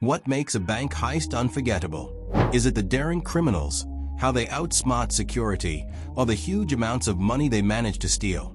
What makes a bank heist unforgettable? Is it the daring criminals, how they outsmart security, or the huge amounts of money they manage to steal?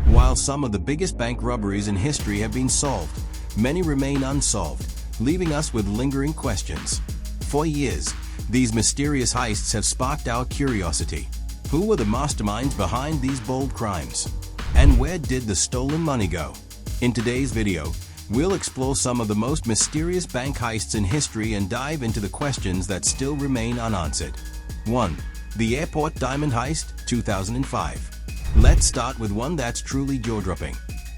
While some of the biggest bank robberies in history have been solved, many remain unsolved, leaving us with lingering questions. For years, these mysterious heists have sparked our curiosity. Who were the masterminds behind these bold crimes? And where did the stolen money go? In today's video, we'll explore some of the most mysterious bank heists in history and dive into the questions that still remain unanswered. 1. The Airport Diamond Heist, 2005. Let's start with one that's truly jaw-dropping.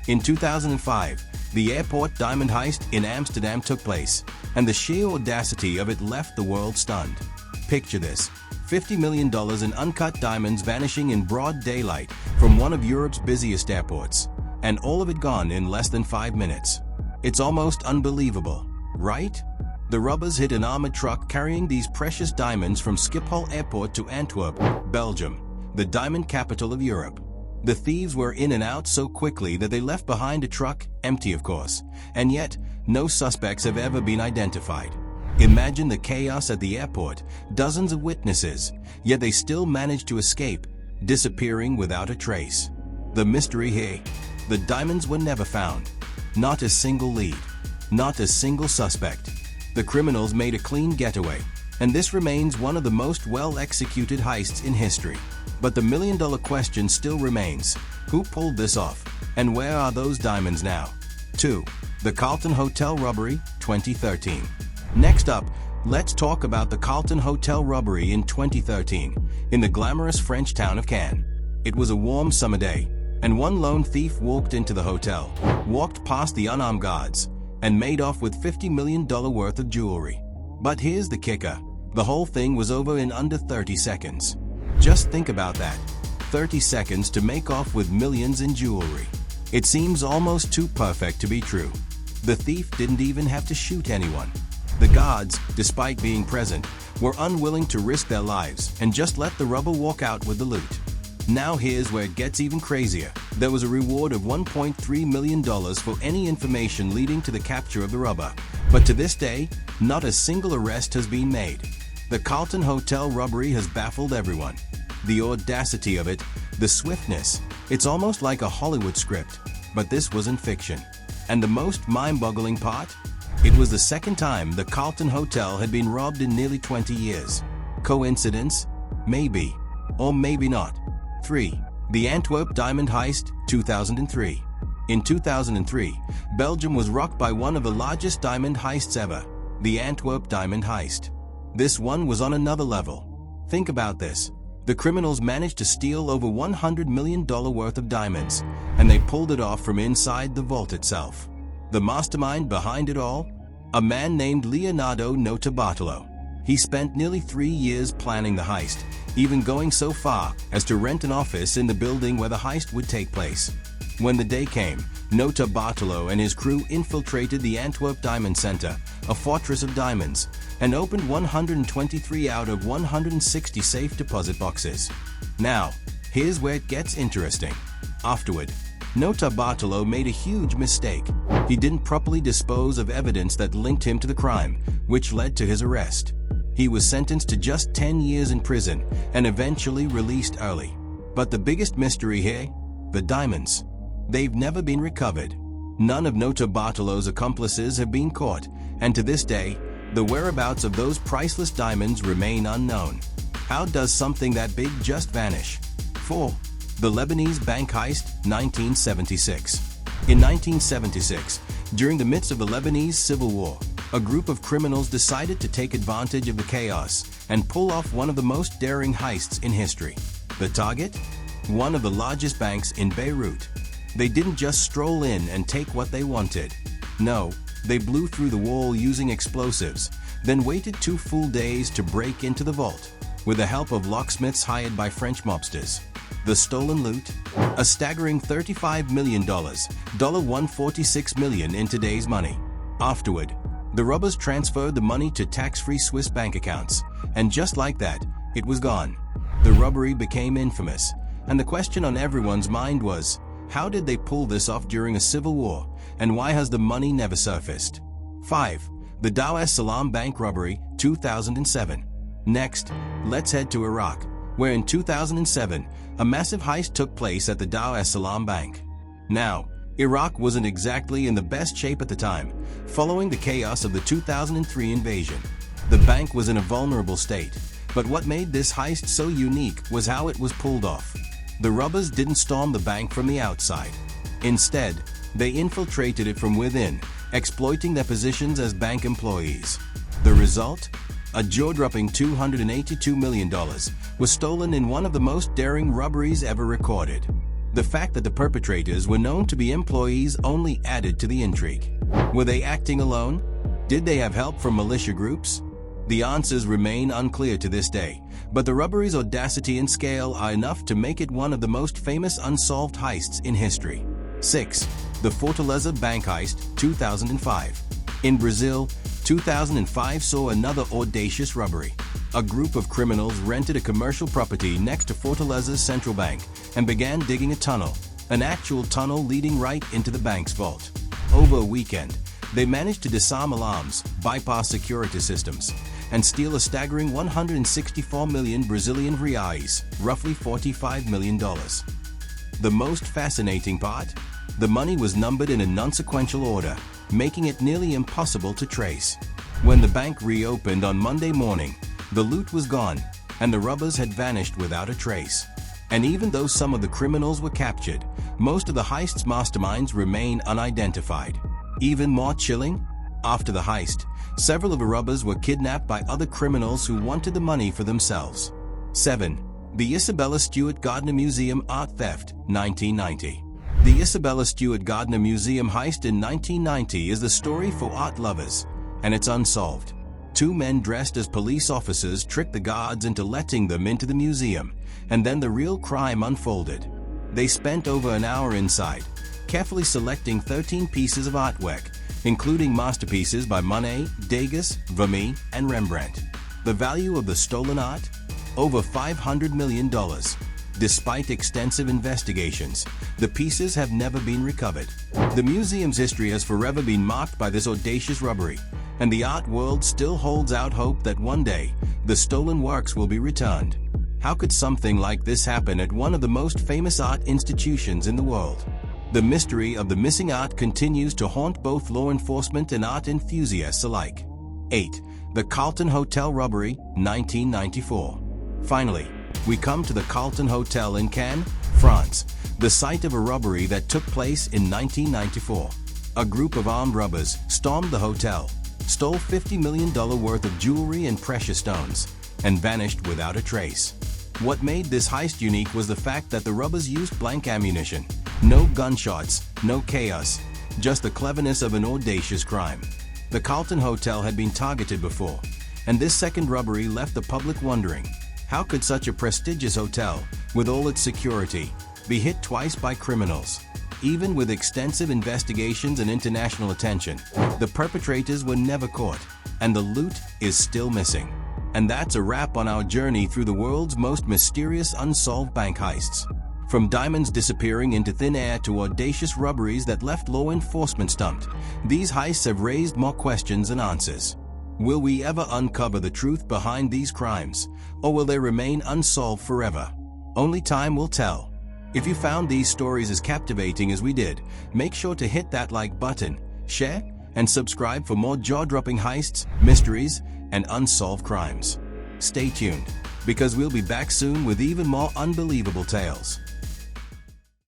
In 2005, the Airport Diamond Heist in Amsterdam took place, and the sheer audacity of it left the world stunned. Picture this: $50 million in uncut diamonds vanishing in broad daylight from one of Europe's busiest airports, and all of it gone in less than 5 minutes. It's almost unbelievable, right? The robbers hit an armored truck carrying these precious diamonds from Schiphol Airport to Antwerp, Belgium, the diamond capital of Europe. The thieves were in and out so quickly that they left behind a truck, empty of course, and yet no suspects have ever been identified. Imagine the chaos at the airport, dozens of witnesses, yet they still managed to escape, disappearing without a trace. The mystery here: the diamonds were never found. Not a single lead, not a single suspect. The criminals made a clean getaway, and this remains one of the most well-executed heists in history. But the million-dollar question still remains: who pulled this off, and where are those diamonds now? 2. The Carlton Hotel Robbery, 2013. Next up, let's talk about the Carlton Hotel robbery in 2013, in the glamorous French town of Cannes. It was a warm summer day, and one lone thief walked into the hotel, walked past the unarmed guards, and made off with $50 million worth of jewelry. But here's the kicker: the whole thing was over in under 30 seconds. Just think about that. 30 seconds to make off with millions in jewelry. It seems almost too perfect to be true. The thief didn't even have to shoot anyone. The guards, despite being present, were unwilling to risk their lives and just let the robber walk out with the loot. Now here's where it gets even crazier. There was a reward of $1.3 million for any information leading to the capture of the robber. But to this day, not a single arrest has been made. The Carlton Hotel robbery has baffled everyone. The audacity of it, the swiftness, it's almost like a Hollywood script. But this wasn't fiction. And the most mind-boggling part? It was the second time the Carlton Hotel had been robbed in nearly 20 years. Coincidence? Maybe. Or maybe not. 3. The Antwerp Diamond Heist, 2003. In 2003, Belgium was rocked by one of the largest diamond heists ever, the Antwerp Diamond Heist. This one was on another level. Think about this. The criminals managed to steal over $100 million worth of diamonds, and they pulled it off from inside the vault itself. The mastermind behind it all? A man named Leonardo Notarbartolo. He spent nearly 3 years planning the heist, even going so far as to rent an office in the building where the heist would take place. When the day came, Notarbartolo and his crew infiltrated the Antwerp Diamond Center, a fortress of diamonds, and opened 123 out of 160 safe deposit boxes. Now, here's where it gets interesting. Afterward, Notarbartolo made a huge mistake. He didn't properly dispose of evidence that linked him to the crime, which led to his arrest. He was sentenced to just 10 years in prison and eventually released early. But the biggest mystery here? The diamonds. They've never been recovered. None of Notarbartolo's accomplices have been caught, and to this day, the whereabouts of those priceless diamonds remain unknown. How does something that big just vanish? 4. The Lebanese Bank Heist, 1976. In 1976, during the midst of the Lebanese Civil War, a group of criminals decided to take advantage of the chaos and pull off one of the most daring heists in history. The target? One of the largest banks in Beirut. They didn't just stroll in and take what they wanted. No, they blew through the wall using explosives, then waited 2 full days to break into the vault, with the help of locksmiths hired by French mobsters. The stolen loot? A staggering $35 million, $146 million in today's money. Afterward, the robbers transferred the money to tax-free Swiss bank accounts, and just like that, it was gone. The robbery became infamous, and the question on everyone's mind was, how did they pull this off during a civil war, and why has the money never surfaced? 5. the Dar Es Salaam bank robbery, 2007. Next, let's head to Iraq, where in 2007, a massive heist took place at the Dar es Salaam bank. Now, Iraq wasn't exactly in the best shape at the time, following the chaos of the 2003 invasion. The bank was in a vulnerable state, but what made this heist so unique was how it was pulled off. The robbers didn't storm the bank from the outside. Instead, they infiltrated it from within, exploiting their positions as bank employees. The result? A jaw-dropping $282 million was stolen in one of the most daring robberies ever recorded. The fact that the perpetrators were known to be employees only added to the intrigue. Were they acting alone? Did they have help from militia groups? The answers remain unclear to this day, but the robbery's audacity and scale are enough to make it one of the most famous unsolved heists in history. 6. The Fortaleza Bank Heist, 2005. In Brazil, 2005 saw another audacious robbery. A group of criminals rented a commercial property next to Fortaleza's central bank and began digging a tunnel, an actual tunnel leading right into the bank's vault. Over a weekend, they managed to disarm alarms, bypass security systems, and steal a staggering 164 million Brazilian reais, roughly $45 million. The most fascinating part? The money was numbered in a non-sequential order, making it nearly impossible to trace. When the bank reopened on Monday morning, the loot was gone, and the robbers had vanished without a trace. And even though some of the criminals were captured, most of the heist's masterminds remain unidentified. Even more chilling? After the heist, several of the robbers were kidnapped by other criminals who wanted the money for themselves. 7. The Isabella Stewart Gardner Museum Art Theft, 1990. The Isabella Stewart Gardner Museum heist in 1990 is the story for art lovers, and it's unsolved. Two men dressed as police officers tricked the guards into letting them into the museum, and then the real crime unfolded. They spent over an hour inside, carefully selecting 13 pieces of artwork, including masterpieces by Monet, Degas, Vermeer, and Rembrandt. The value of the stolen art? Over $500 million. Despite extensive investigations, the pieces have never been recovered. The museum's history has forever been marked by this audacious robbery, and the art world still holds out hope that one day, the stolen works will be returned. How could something like this happen at one of the most famous art institutions in the world? The mystery of the missing art continues to haunt both law enforcement and art enthusiasts alike. 8. The Carlton Hotel Robbery, 1994. Finally, we come to the Carlton Hotel in Cannes, France, the site of a robbery that took place in 1994. A group of armed robbers stormed the hotel, stole $50 million worth of jewelry and precious stones, and vanished without a trace. What made this heist unique was the fact that the robbers used blank ammunition. No gunshots, no chaos, just the cleverness of an audacious crime. The Carlton Hotel had been targeted before, and this second robbery left the public wondering, how could such a prestigious hotel, with all its security, be hit twice by criminals? Even with extensive investigations and international attention, the perpetrators were never caught, and the loot is still missing. And that's a wrap on our journey through the world's most mysterious unsolved bank heists. From diamonds disappearing into thin air to audacious robberies that left law enforcement stumped, these heists have raised more questions than answers. Will we ever uncover the truth behind these crimes, or will they remain unsolved forever? Only time will tell. If you found these stories as captivating as we did, make sure to hit that like button, share, and subscribe for more jaw-dropping heists, mysteries, and unsolved crimes. Stay tuned, because we'll be back soon with even more unbelievable tales.